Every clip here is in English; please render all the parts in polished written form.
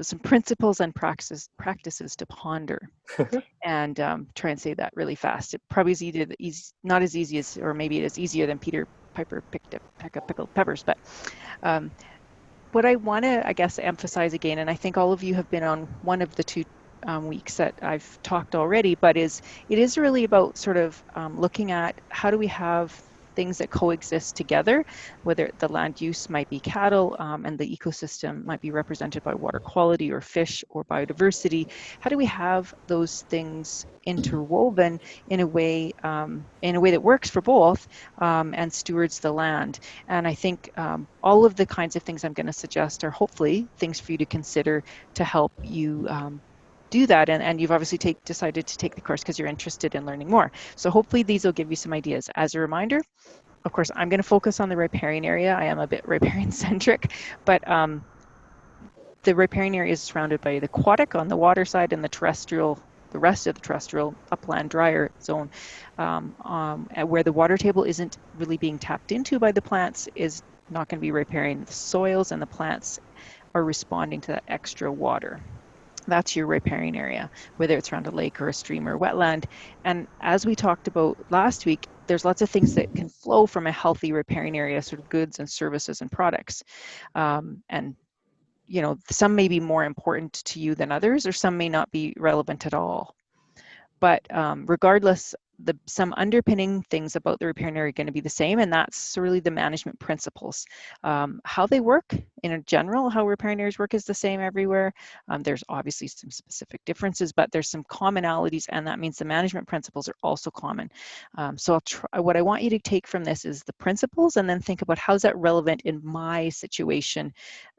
some principles and practices to ponder, and try and say that really fast. It probably is not as easy as, or maybe it is easier than Peter Piper picked a peck of pickled peppers. But um, what I want to, I guess, emphasize again, and I think all of you have been on one of the two weeks that I've talked already, but it is really about sort of looking at how do we have things that coexist together, whether the land use might be cattle and the ecosystem might be represented by water quality or fish or biodiversity. How do we have those things interwoven in a way that works for both and stewards the land? And I think all of the kinds of things I'm going to suggest are hopefully things for you to consider to help you do that. And you've obviously decided to take the course because you're interested in learning more. So hopefully these will give you some ideas. As a reminder, of course, I'm going to focus on the riparian area. I am a bit riparian centric, but the riparian area is surrounded by the aquatic on the water side and the rest of the terrestrial upland drier zone, where the water table isn't really being tapped into by the plants is not going to be riparian. The soils and the plants are responding to that extra water. That's your riparian area, whether it's around a lake or a stream or wetland. And as we talked about last week, there's lots of things that can flow from a healthy riparian area, sort of goods and services and products. And some may be more important to you than others, or some may not be relevant at all. But regardless, some underpinning things about the riparian area are going to be the same, and that's really the management principles. How they work in general, how riparian areas work is the same everywhere. There's obviously some specific differences, but there's some commonalities, and that means the management principles are also common. So what I want you to take from this is the principles, and then think about how's that relevant in my situation,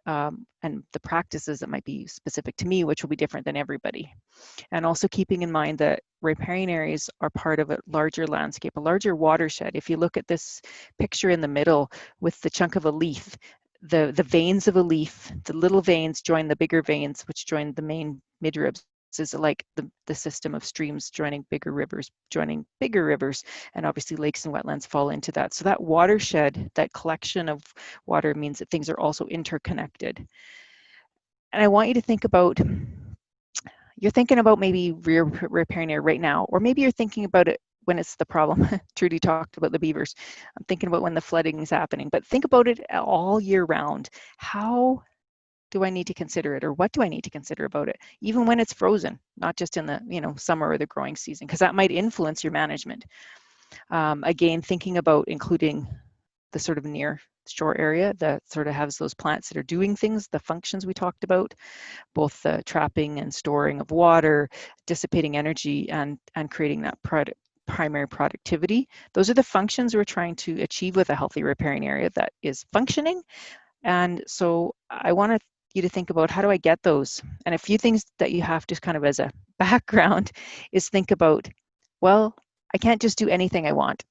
and the practices that might be specific to me, which will be different than everybody. And also keeping in mind that riparian areas are part of a larger landscape, a larger watershed. If you look at this picture in the middle with the chunk of a leaf, the veins of a leaf, the little veins join the bigger veins, which join the main midribs. Is like the system of streams joining bigger rivers, and obviously lakes and wetlands fall into that. So that watershed, that collection of water, means that things are also interconnected. And I want you to think about, you're thinking about maybe riparian area right now, or maybe you're thinking about it when it's the problem. Trudy talked about the beavers. I'm thinking about when the flooding is happening, but think about it all year round. How do I need to consider it, or what do I need to consider about it, even when it's frozen, not just in the summer or the growing season, because that might influence your management. Again, thinking about including the sort of near shore area that sort of has those plants that are doing things, the functions we talked about, both the trapping and storing of water, dissipating energy, and creating that primary productivity. Those are the functions we're trying to achieve with a healthy riparian area that is functioning. And so I want you to think about, how do I get those? And a few things that you have to kind of as a background is think about, well, I can't just do anything I want.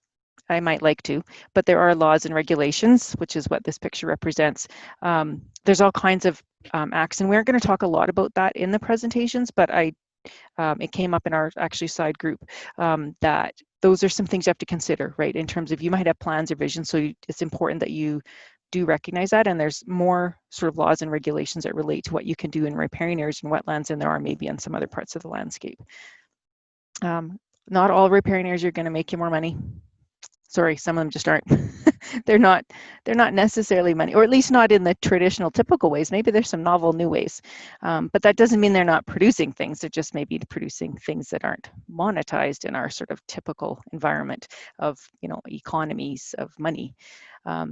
I might like to, but there are laws and regulations, which is what this picture represents. There's all kinds of acts, and we aren't going to talk a lot about that in the presentations, but it came up in our actually side group that those are some things you have to consider, right? In terms of, you might have plans or visions, so it's important that you do recognize that, and there's more sort of laws and regulations that relate to what you can do in riparian areas and wetlands than there are maybe in some other parts of the landscape. Not all riparian areas are going to make you more money. Sorry, some of them just aren't. they're not necessarily money, or at least not in the traditional typical ways. Maybe there's some novel new ways, but that doesn't mean they're not producing things. They're just maybe producing things that aren't monetized in our sort of typical environment of economies of money.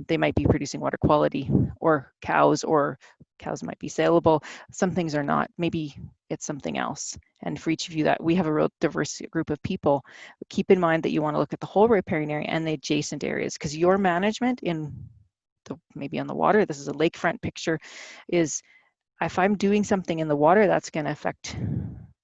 They might be producing water quality, or cows might be saleable. Some things are not. Maybe it's something else. And for each of you, that we have a real diverse group of people. Keep in mind that you want to look at the whole riparian area and the adjacent areas, because your management maybe on the water, this is a lakefront picture, is if I'm doing something in the water, that's going to affect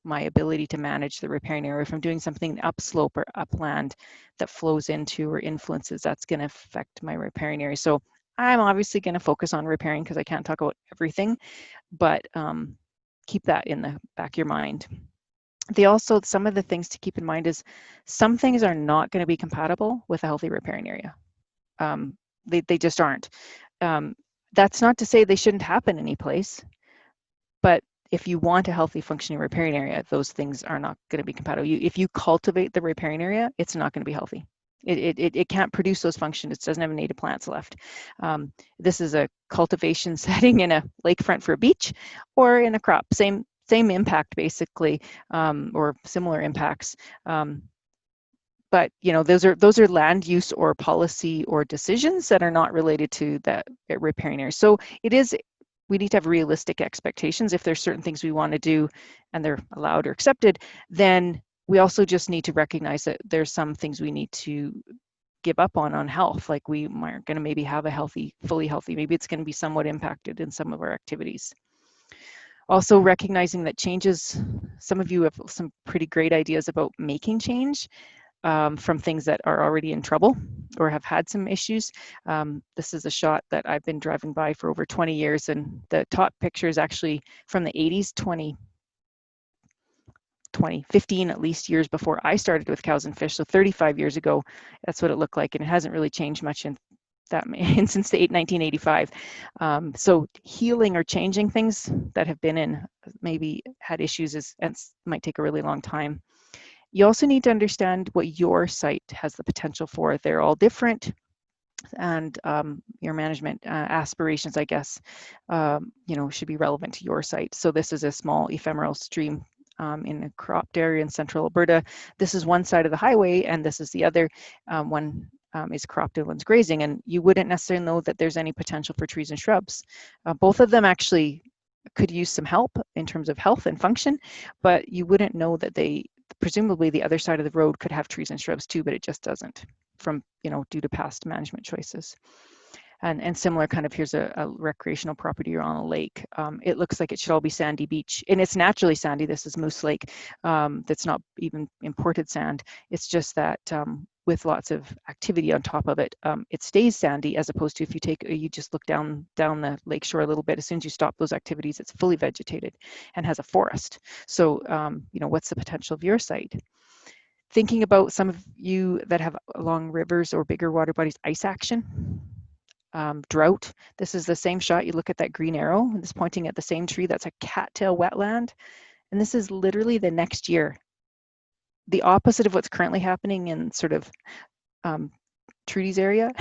my ability to manage the riparian area. If I'm doing something upslope or upland that flows into or influences, that's going to affect my riparian area. So I'm obviously going to focus on riparian because I can't talk about everything, but keep that in the back of your mind. Some of the things to keep in mind is some things are not going to be compatible with a healthy riparian area. They just aren't. That's not to say they shouldn't happen any place, but if you want a healthy functioning riparian area, those things are not going to be compatible. If you cultivate the riparian area, it's not going to be healthy. It can't produce those functions. It doesn't have native plants left. This is a cultivation setting in a lakefront for a beach, or in a crop. Same impact basically, or similar impacts. But those are land use or policy or decisions that are not related to that riparian area. So we need to have realistic expectations. If there's certain things we want to do and they're allowed or accepted, then we also just need to recognize that there's some things we need to give up on health. Like we aren't going to maybe have a fully healthy, maybe it's going to be somewhat impacted in some of our activities. Also recognizing that changes, some of you have some pretty great ideas about making change from things that are already in trouble or have had some issues. This is a shot that I've been driving by for over 20 years, and the top picture is actually from the 80s, 2015, at least, years before I started with cows and fish. So 35 years ago, that's what it looked like, and it hasn't really changed much since the 1985. So healing or changing things that have been in, maybe had issues, might take a really long time. You also need to understand what your site has the potential for. They're all different, and your management aspirations, I guess, should be relevant to your site. So this is a small ephemeral stream in a cropped area in central Alberta. This is one side of the highway, and this is the other. One is cropped and one's grazing, and you wouldn't necessarily know that there's any potential for trees and shrubs. Both of them actually could use some help in terms of health and function, but you wouldn't know that presumably the other side of the road could have trees and shrubs too, but it just doesn't, from due to past management choices. And similar kind of, here's a recreational property on a lake. It looks like it should all be sandy beach, and it's naturally sandy. This is Moose Lake. That's not even imported sand. It's just that with lots of activity on top of it, it stays sandy, as opposed to if you just look down the lakeshore a little bit, as soon as you stop those activities, it's fully vegetated and has a forest. So what's the potential of your site? Thinking about some of you that have along rivers or bigger water bodies, ice action, drought. This is the same shot. You look at that green arrow, it's pointing at the same tree. That's a cattail wetland, and this is literally the next year. The opposite of what's currently happening in sort of Trudy's area,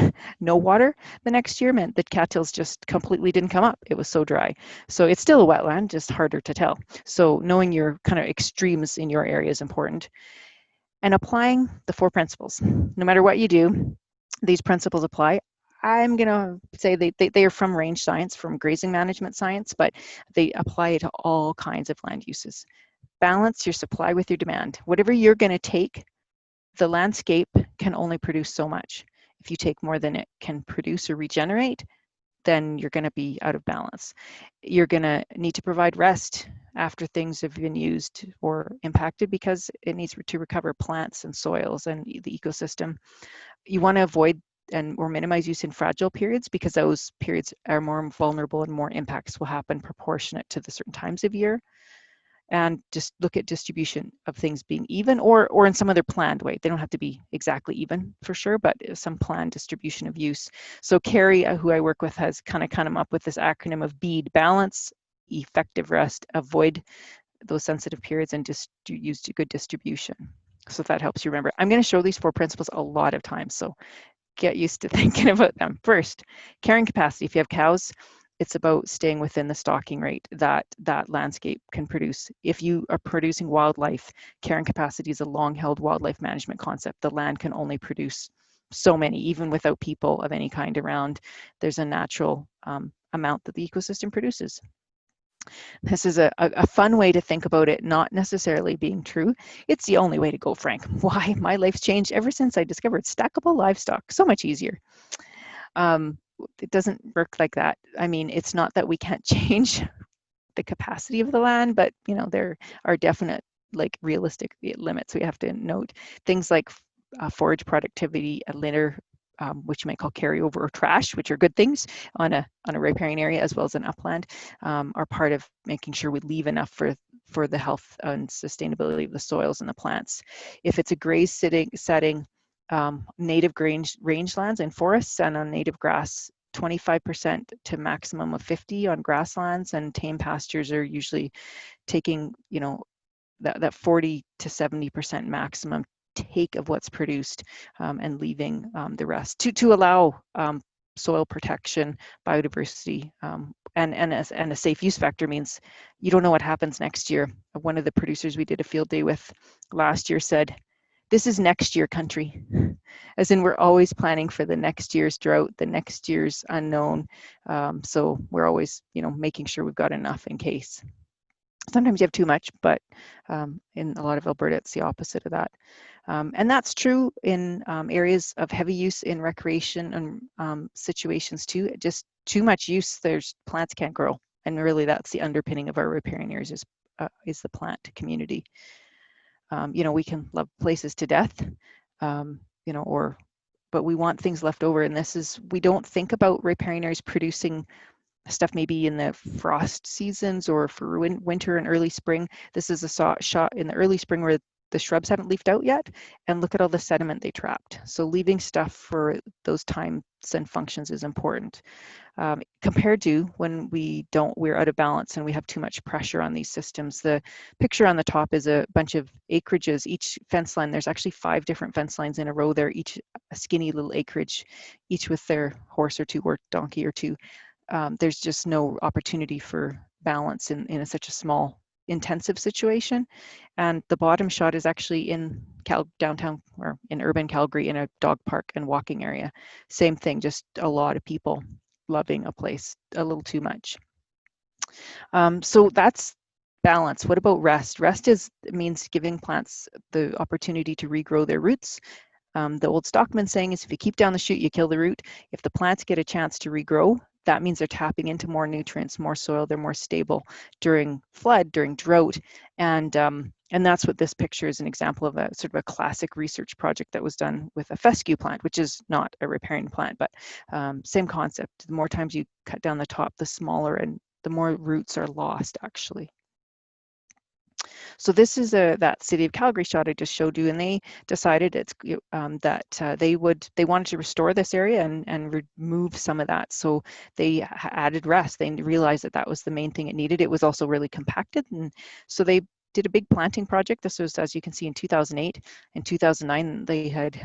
no water the next year, meant that cattails just completely didn't come up. It was so dry. So it's still a wetland, just harder to tell. So knowing your kind of extremes in your area is important. And applying the 4 principles. No matter what you do, these principles apply. I'm going to say they are from range science, from grazing management science, but they apply to all kinds of land uses. Balance your supply with your demand. Whatever you're going to take, the landscape can only produce so much. If you take more than it can produce or regenerate, then you're going to be out of balance. You're going to need to provide rest after things have been used or impacted, because it needs to recover plants and soils and the ecosystem. You want to avoid or minimize use in fragile periods, because those periods are more vulnerable and more impacts will happen proportionate to the certain times of year. And just look at distribution of things being even, or in some other planned way. They don't have to be exactly even for sure, but some planned distribution of use. So Carrie, who I work with, has kind of come up with this acronym of BEAD: balance, effective rest, avoid those sensitive periods, and use good distribution. So that helps you remember. I'm going to show these 4 principles a lot of times, so get used to thinking about them. First, carrying capacity. If you have cows, it's about staying within the stocking rate that landscape can produce. If you are producing wildlife, carrying capacity is a long-held wildlife management concept. The land can only produce so many, even without people of any kind around. There's a natural amount that the ecosystem produces. This is a fun way to think about it, not necessarily being true. It's the only way to go, Frank. Why? My life's changed ever since I discovered stackable livestock. So much easier. It doesn't work like that. I mean, it's not that we can't change the capacity of the land, but there are definite, like, realistic limits we have to note. Things like forage productivity, litter, which you might call carryover or trash, which are good things on a riparian area as well as an upland, are part of making sure we leave enough for the health and sustainability of the soils and the plants. If it's a graze setting, native rangelands and forests and on native grass 25% to maximum of 50 on grasslands, and tame pastures are usually taking, you know, that 40 to 70% maximum take of what's produced, and leaving the rest to allow soil protection, biodiversity, and a safe use factor means you don't know what happens next year. One of the producers we did a field day with last year said, "This is next year country," as in we're always planning for the next year's drought, the next year's unknown. So we're always, you know, making sure we've got enough in case. Sometimes you have too much, but in a lot of Alberta, it's the opposite of that. And that's true in areas of heavy use in recreation and situations too. Just too much use, there's plants can't grow. And really that's the underpinning of our riparian areas is the plant community. You know, we can love places to death, you know, but we want things left over. And we don't think about riparian areas producing stuff maybe in the frost seasons or for winter and early spring. This is a shot in the early spring where the shrubs haven't leafed out yet, and look at all the sediment they trapped. So leaving stuff for those times and functions is important. Compared to when we're out of balance and we have too much pressure on these systems. The picture on the top is a bunch of acreages. Each fence line, there's actually 5 different fence lines in a row there, each a skinny little acreage, each with their horse or 2 or donkey or 2. There's just no opportunity for balance in such a small, intensive situation. And the bottom shot is actually in downtown or in urban Calgary in a dog park and walking area. Same thing, just a lot of people loving a place a little too much. So that's balance. What about rest? Rest means giving plants the opportunity to regrow their roots. The old Stockman saying is, if you keep down the shoot, you kill the root. If the plants get a chance to regrow, that means they're tapping into more nutrients, more soil, they're more stable during flood, during drought. And that's what this picture is an example of, a sort of a classic research project that was done with a fescue plant, which is not a riparian plant, but same concept. The more times you cut down the top, the smaller and the more roots are lost, actually. So this is that City of Calgary shot I just showed you, and they decided that they wanted to restore this area and remove some of that. So they added rest. They realized that was the main thing it needed. It was also really compacted, and so they did a big planting project. This was, as you can see, in 2008. In 2009, they had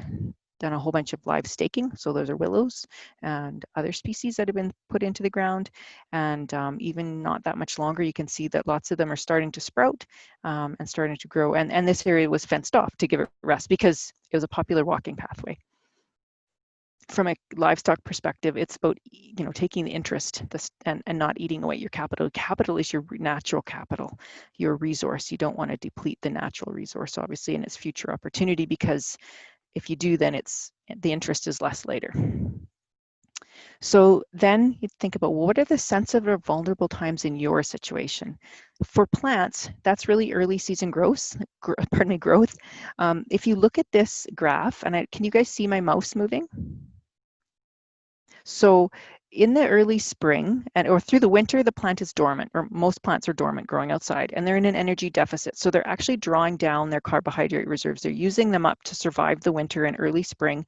done a whole bunch of live staking. So those are willows and other species that have been put into the ground. And even not that much longer, you can see that lots of them are starting to sprout and starting to grow. And this area was fenced off to give it rest because it was a popular walking pathway. From a livestock perspective, it's about, you know, taking the interest and not eating away your capital. Capital is your natural capital, your resource. You don't want to deplete the natural resource, obviously, and its future opportunity, because if you do, then the interest is less later. So then you think about, well, what are the sensitive or vulnerable times in your situation? For plants, that's really early season growth. If you look at this graph, and can you guys see my mouse moving? So in the early spring or through the winter, the plant is dormant, or most plants are dormant growing outside, and they're in an energy deficit. So they're actually drawing down their carbohydrate reserves. They're using them up to survive the winter and early spring.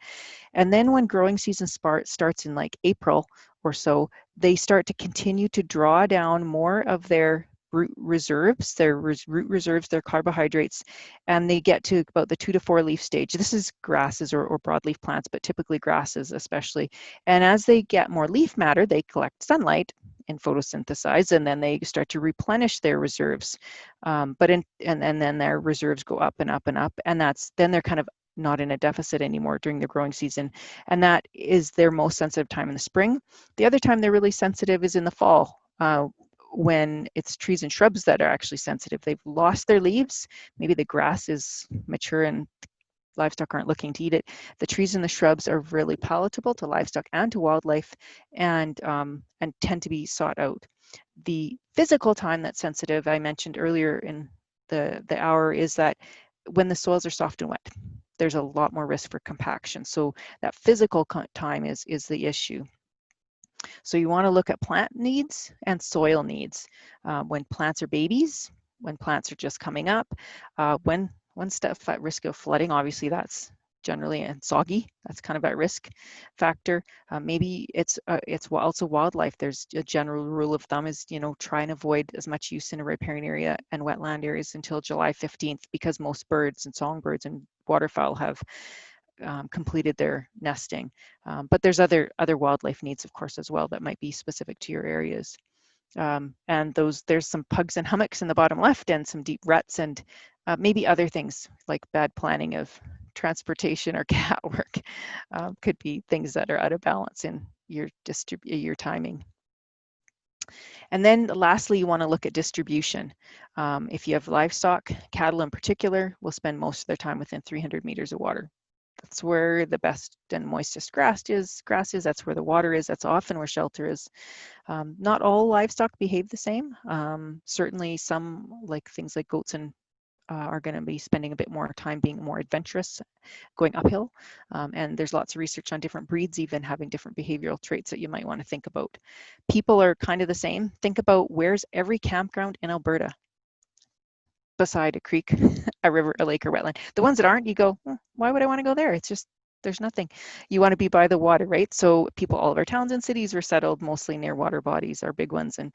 And then when growing season starts in like April or so, they start to continue to draw down more of their root reserves, their carbohydrates, and they get to about the 2 to 4 leaf stage. This is grasses or broadleaf plants, but typically grasses especially. And as they get more leaf matter, they collect sunlight and photosynthesize, and then they start to replenish their reserves. And then their reserves go up and up and up, and then they're kind of not in a deficit anymore during the growing season. And that is their most sensitive time in the spring. The other time they're really sensitive is in the fall, when it's trees and shrubs that are actually sensitive. They've lost their leaves. Maybe the grass is mature and livestock aren't looking to eat it. The trees and the shrubs are really palatable to livestock and to wildlife, and tend to be sought out. The physical time that's sensitive, I mentioned earlier in the hour, is that when the soils are soft and wet, there's a lot more risk for compaction. So that physical time is the issue. So you want to look at plant needs and soil needs. When plants are babies, when plants are just coming up, when stuff at risk of flooding, obviously that's generally and soggy. That's kind of a risk factor. Maybe it's also wildlife. There's a general rule of thumb is, you know, try and avoid as much use in a riparian area and wetland areas until July 15th, because most birds and songbirds and waterfowl have completed their nesting. But there's other wildlife needs, of course, as well that might be specific to your areas. And there's some pugs and hummocks in the bottom left, and some deep ruts, and maybe other things like bad planning of transportation or cat work could be things that are out of balance in your timing. And then lastly, you want to look at distribution. If you have livestock, cattle in particular, will spend most of their time within 300 meters of water. That's where the best and moistest grass is. That's where the water is. That's often where shelter is. Not all livestock behave the same. Certainly some, like things like goats and are going to be spending a bit more time being more adventurous, going uphill. And there's lots of research on different breeds even having different behavioral traits that you might want to think about. People are kind of the same. Think about, where's every campground in Alberta beside a creek, a river, a lake, or wetland? The ones that aren't, you go, why would I want to go there? It's just, there's nothing. You want to be by the water, right? So people, all of our towns and cities were settled mostly near water bodies, our big ones, and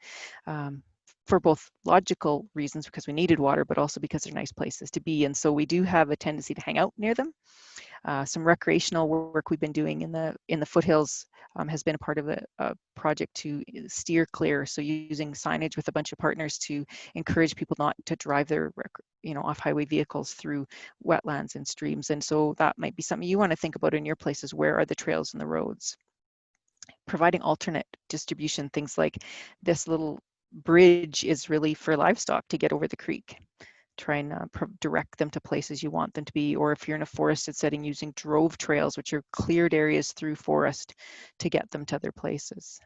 for both logical reasons, because we needed water, but also because they're nice places to be. And so we do have a tendency to hang out near them. Some recreational work we've been doing in the foothills has been a part of a project to steer clear. So using signage with a bunch of partners to encourage people not to drive their off-highway vehicles through wetlands and streams. And so that might be something you want to think about in your places. Where are the trails and the roads? Providing alternate distribution, things like this little bridge is really for livestock to get over the creek. Try and direct them to places you want them to be. Or if you're in a forested setting, using drove trails, which are cleared areas through forest, to get them to other places.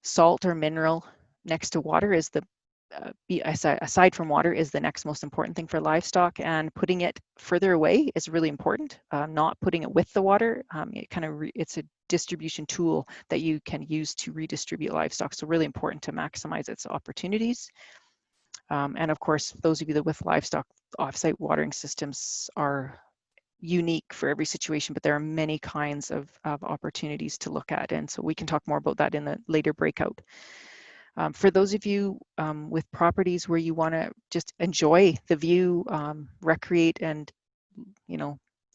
Salt or mineral next to water is aside from water, is the next most important thing for livestock, and putting it further away is really important. Not putting it with the water, it's a distribution tool that you can use to redistribute livestock. So really important to maximize its opportunities. And of course, those of you that with livestock, offsite watering systems are unique for every situation, but there are many kinds of opportunities to look at. And so we can talk more about that in the later breakout. For those of you with properties where you want to just enjoy the view, recreate, and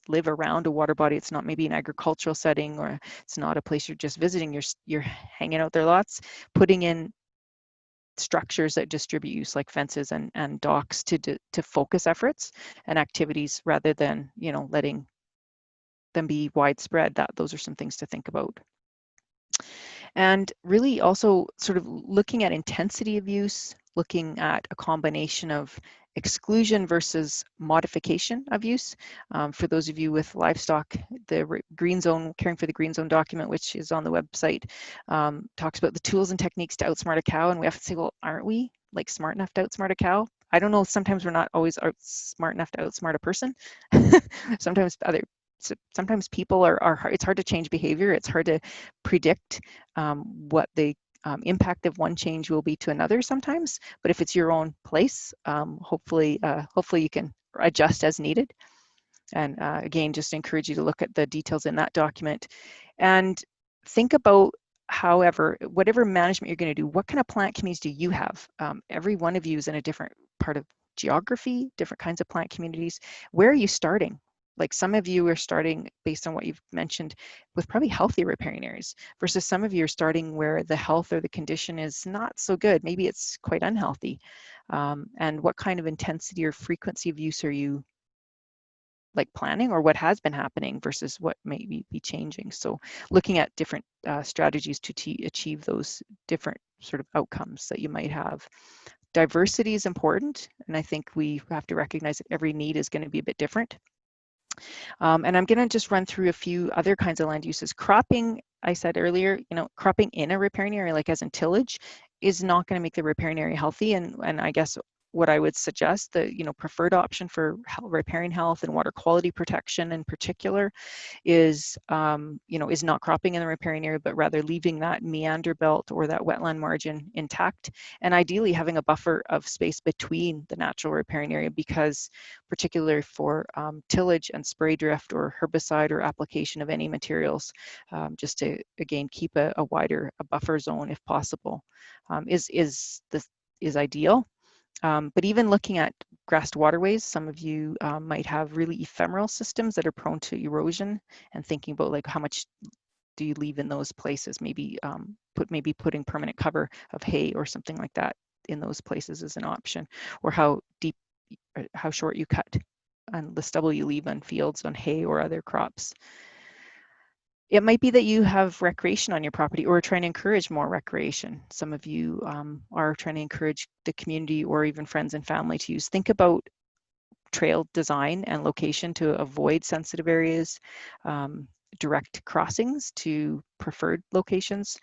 live around a water body, it's not maybe an agricultural setting, or it's not a place you're just visiting, you're hanging out there lots, putting in structures that distribute use, like fences and docks, to focus efforts and activities rather than letting them be widespread. Those are some things to think about. And really also sort of looking at intensity of use, looking at a combination of exclusion versus modification of use. For those of you with livestock, the Green Zone, Caring for the Green Zone document, which is on the website, talks about the tools and techniques to outsmart a cow. And we have to say, well, aren't we like smart enough to outsmart a cow? I don't know, sometimes we're not always smart enough to outsmart a person. Sometimes people are hard, it's hard to change behavior. It's hard to predict what the impact of one change will be to another sometimes. But if it's your own place, hopefully you can adjust as needed. And again, just encourage you to look at the details in that document and think about, however, whatever management you're going to do, what kind of plant communities do you have? Every one of you is in a different part of geography, different kinds of plant communities. Where are you starting? Like some of you are starting, based on what you've mentioned, with probably healthy riparian areas, versus some of you are starting where the health or the condition is not so good. Maybe it's quite unhealthy. And what kind of intensity or frequency of use are you like planning, or what has been happening versus what may be changing? So looking at different strategies to achieve those different sort of outcomes that you might have. Diversity is important, and I think we have to recognize that every need is going to be a bit different. And I'm going to just run through a few other kinds of land uses. Cropping, I said earlier, cropping in a riparian area, like as in tillage, is not going to make the riparian area healthy. And I guess what I would suggest, the preferred option for riparian health and water quality protection in particular is is not cropping in the riparian area, but rather leaving that meander belt or that wetland margin intact, and ideally having a buffer of space between the natural riparian area, because particularly for tillage and spray drift or herbicide or application of any materials, just to again keep a wider buffer zone if possible, is ideal. But even looking at grassed waterways, some of you might have really ephemeral systems that are prone to erosion, and thinking about like how much do you leave in those places. Maybe putting permanent cover of hay or something like that in those places is an option, or how deep, how short you cut on the stubble you leave on fields on hay or other crops. It might be that you have recreation on your property or are trying to encourage more recreation. Some of you are trying to encourage the community or even friends and family to use. Think about trail design and location to avoid sensitive areas, direct crossings to preferred locations,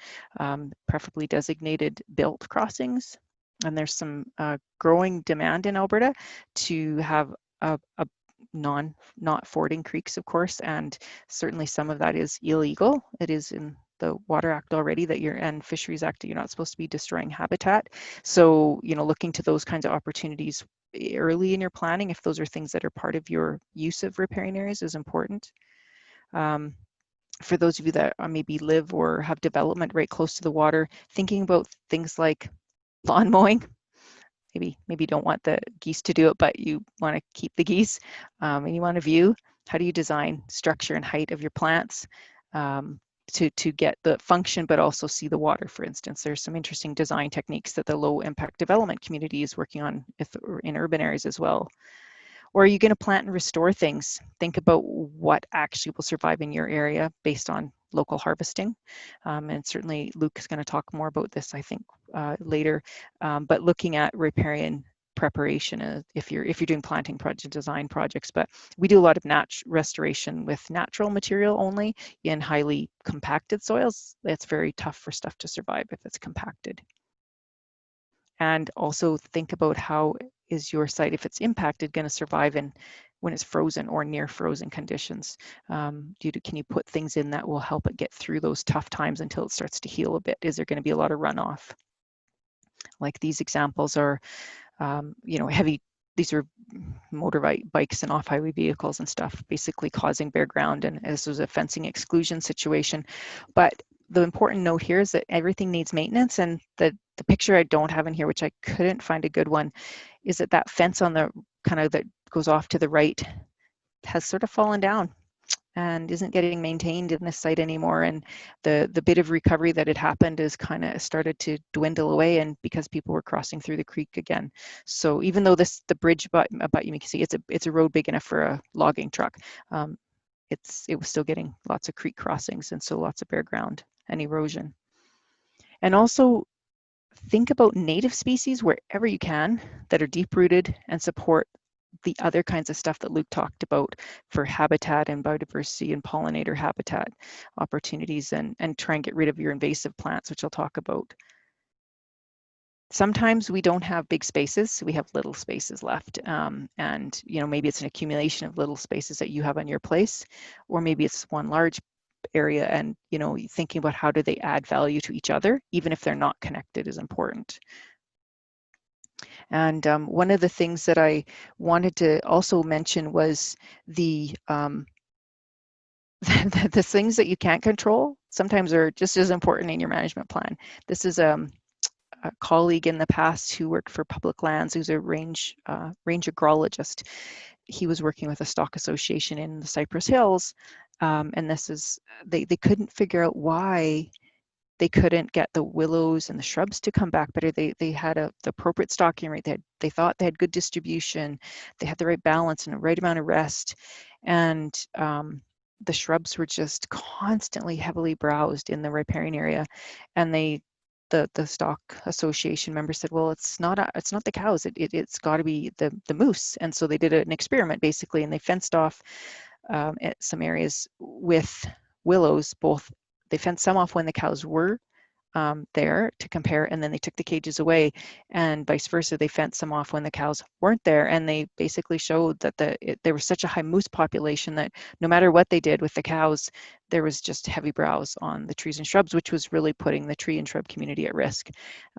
preferably designated built crossings. And there's some growing demand in Alberta to have a not fording creeks, of course, and certainly some of that is illegal. It is in the Water Act already and Fisheries Act that you're not supposed to be destroying habitat. So, looking to those kinds of opportunities early in your planning, if those are things that are part of your use of riparian areas, is important. For those of you that maybe live or have development right close to the water, thinking about things like lawn mowing. Maybe you don't want the geese to do it, but you want to keep the geese, and you want to view. How do you design structure and height of your plants to get the function, but also see the water? For instance, there's some interesting design techniques that the low impact development community is working on in urban areas as well. Or are you going to plant and restore things? Think about what actually will survive in your area based on local harvesting. And certainly Luke is going to talk more about this, I think, later. But looking at riparian preparation, if you're doing planting project design projects. But we do a lot of restoration with natural material only in highly compacted soils. It's very tough for stuff to survive if it's compacted. And also think about how is your site, if it's impacted, going to survive when it's frozen or near frozen conditions. Can you put things in that will help it get through those tough times until it starts to heal a bit? Is there going to be a lot of runoff? Like these examples are, heavy. These are bikes and off-highway vehicles and stuff, basically causing bare ground. And this was a fencing exclusion situation. But the important note here is that everything needs maintenance, and the picture I don't have in here, which I couldn't find a good one, is that fence on the that goes off to the right has sort of fallen down and isn't getting maintained in this site anymore. And the bit of recovery that had happened is kind of started to dwindle away, and because people were crossing through the creek again. So even though the bridge abut you can see it's a road big enough for a logging truck, it was still getting lots of creek crossings, and so lots of bare ground and erosion. And also think about native species wherever you can that are deep rooted and support the other kinds of stuff that Luke talked about for habitat and biodiversity and pollinator habitat opportunities, and try and get rid of your invasive plants, which I'll talk about. Sometimes we don't have big spaces, we have little spaces left, and maybe it's an accumulation of little spaces that you have on your place, or maybe it's one large area, and thinking about how do they add value to each other, even if they're not connected, is important. And one of the things that I wanted to also mention was the things that you can't control sometimes are just as important in your management plan. This is a colleague in the past who worked for Public Lands, who's a range agrologist. He was working with a stock association in the Cypress Hills, and they couldn't figure out why they couldn't get the willows and the shrubs to come back better. They had the appropriate stocking rate. They thought they had good distribution. They had the right balance and the right amount of rest. And the shrubs were just constantly heavily browsed in the riparian area. And the stock association members said, well, it's not the cows. It's got to be the moose. And so they did an experiment basically, and they fenced off some areas with willows. They fenced some off when the cows were there to compare, and then they took the cages away, and vice versa. They fenced them off when the cows weren't there, and they basically showed that there was such a high moose population that no matter what they did with the cows, there was just heavy browse on the trees and shrubs, which was really putting the tree and shrub community at risk.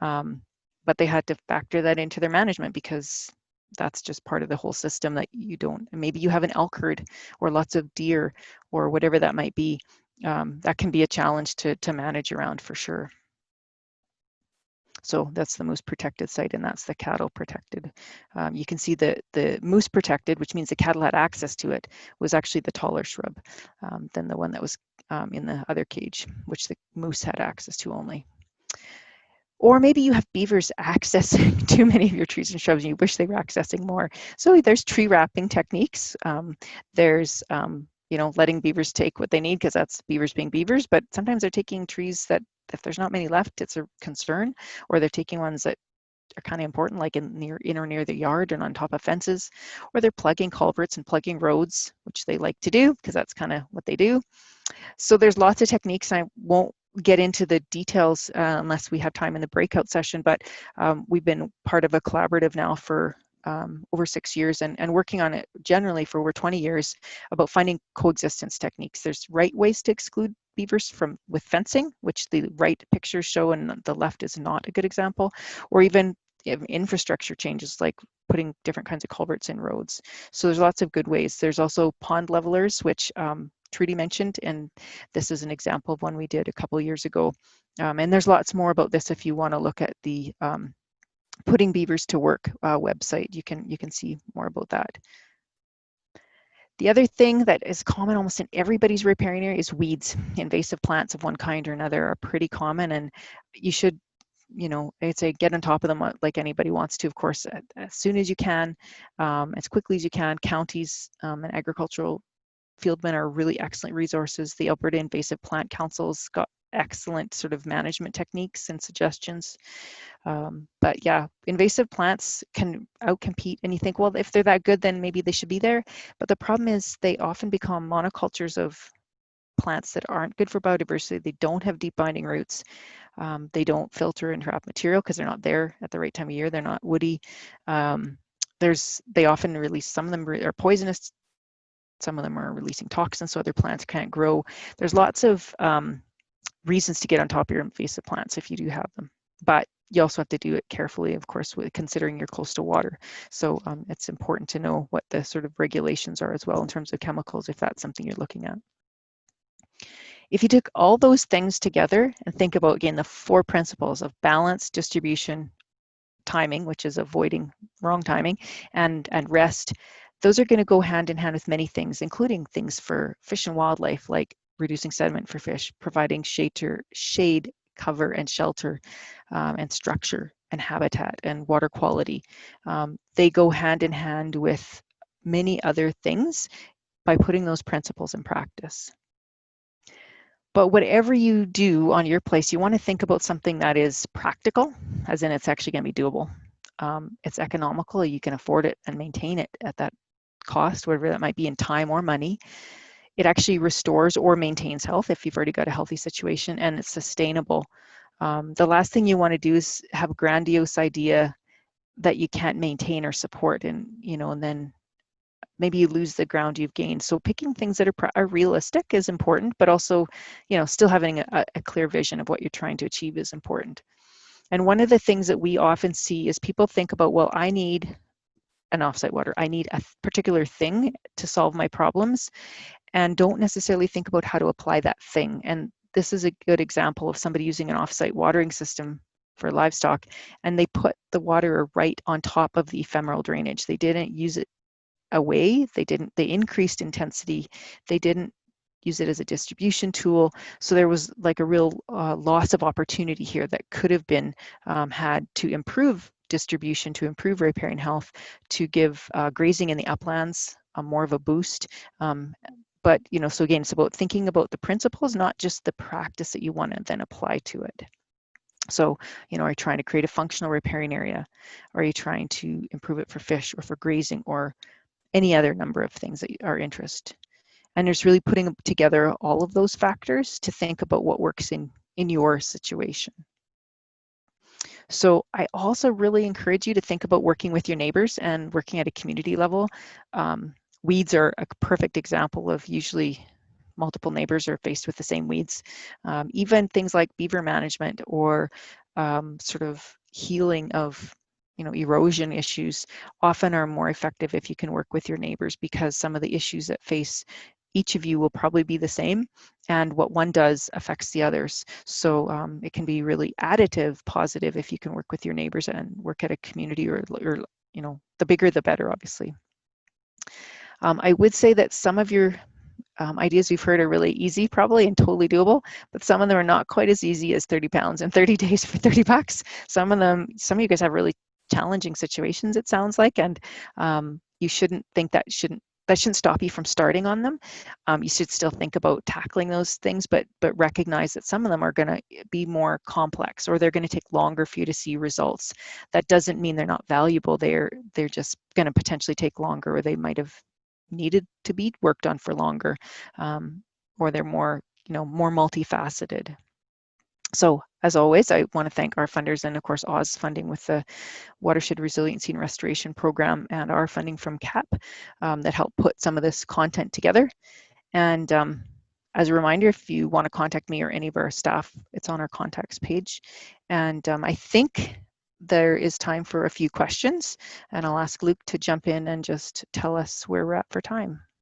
But they had to factor that into their management, because that's just part of the whole system, that you don't, maybe you have an elk herd or lots of deer or whatever that might be. That can be a challenge to manage around, for sure. So that's the moose protected site, and that's the cattle protected. You can see the moose protected, which means the cattle had access to it, was actually the taller shrub than the one that was in the other cage, which the moose had access to only. Or maybe you have beavers accessing too many of your trees and shrubs and you wish they were accessing more. So there's tree wrapping techniques. There's letting beavers take what they need, because that's beavers being beavers, but sometimes they're taking trees that, if there's not many left, it's a concern, or they're taking ones that are kind of important, like near the yard and on top of fences, or they're plugging culverts and plugging roads, which they like to do because that's kind of what they do. So there's lots of techniques. I won't get into the details unless we have time in the breakout session, but we've been part of a collaborative now for over 6 years, and working on it generally for over 20 years, about finding coexistence techniques. There's right ways to exclude beavers with fencing, which the right pictures show and the left is not a good example, or even infrastructure changes like putting different kinds of culverts in roads. So there's lots of good ways. There's also pond levelers, which Trudy mentioned, and this is an example of one we did a couple years ago. And there's lots more about this if you want to look at the Putting Beavers to Work website. You can see more about that. The other thing that is common almost in everybody's riparian area is weeds. Invasive plants of one kind or another are pretty common, and you should, I'd say get on top of them like anybody wants to, of course, as soon as you can, as quickly as you can. Counties and agricultural fieldmen are really excellent resources. The Alberta Invasive Plant Council's got excellent sort of management techniques and suggestions. But yeah, invasive plants can outcompete, and you think, well, if they're that good, then maybe they should be there. But the problem is they often become monocultures of plants that aren't good for biodiversity. They don't have deep binding roots. They don't filter and trap material because they're not there at the right time of year. They're not woody. They often release, some of them are poisonous. Some of them are releasing toxins, so other plants can't grow. There's lots of reasons to get on top of your invasive plants if you do have them. But you also have to do it carefully, of course, with considering you're close to water. So it's important to know what the sort of regulations are as well in terms of chemicals, if that's something you're looking at. If you took all those things together and think about, again, the 4 principles of balance, distribution, timing, which is avoiding wrong timing, and rest, those are going to go hand in hand with many things, including things for fish and wildlife, like reducing sediment for fish, providing shade, cover, and shelter, and structure, and habitat, and water quality. They go hand in hand with many other things by putting those principles in practice. But whatever you do on your place, you want to think about something that is practical, as in it's actually going to be doable. It's economical, you can afford it and maintain it at that cost, whatever that might be in time or money. It actually restores or maintains health if you've already got a healthy situation, and it's sustainable. The last thing you want to do is have a grandiose idea that you can't maintain or support, and then maybe you lose the ground you've gained. So picking things that are realistic is important, but also, still having a clear vision of what you're trying to achieve is important. And one of the things that we often see is people think about, well, I need an offsite water. I need a particular thing to solve my problems, and don't necessarily think about how to apply that thing. And this is a good example of somebody using an offsite watering system for livestock, and they put the water right on top of the ephemeral drainage. They didn't use it away. They increased intensity. They didn't use it as a distribution tool. So there was like a real loss of opportunity here that could have been had to improve distribution, to improve riparian health, to give grazing in the uplands more of a boost. But so again, it's about thinking about the principles, not just the practice that you want to then apply to it. So, are you trying to create a functional riparian area? Are you trying to improve it for fish or for grazing or any other number of things that are interest? And there's really putting together all of those factors to think about what works in in your situation. So I also really encourage you to think about working with your neighbors and working at a community level. Weeds are a perfect example of usually multiple neighbors are faced with the same weeds. Even things like beaver management or sort of healing of erosion issues often are more effective if you can work with your neighbors, because some of the issues that face each of you will probably be the same, and what one does affects the others. So it can be really additive, positive if you can work with your neighbors and work at a community, or the bigger the better, obviously. I would say that some of your ideas we've heard are really easy probably and totally doable, but some of them are not quite as easy as 30 pounds in 30 days for $30. Some of you guys have really challenging situations, it sounds like, and you shouldn't think that shouldn't stop you from starting on them. You should still think about tackling those things, but recognize that some of them are going to be more complex, or they're going to take longer for you to see results. That doesn't mean they're not valuable. They're just going to potentially take longer, or they might have needed to be worked on for longer, or they're more more multifaceted. So as always, I want to thank our funders, and of course Oz funding with the Watershed Resiliency and Restoration Program, and our funding from CAP that helped put some of this content together. And as a reminder, if you want to contact me or any of our staff, it's on our contacts page. And I think there is time for a few questions, and I'll ask Luke to jump in and just tell us where we're at for time.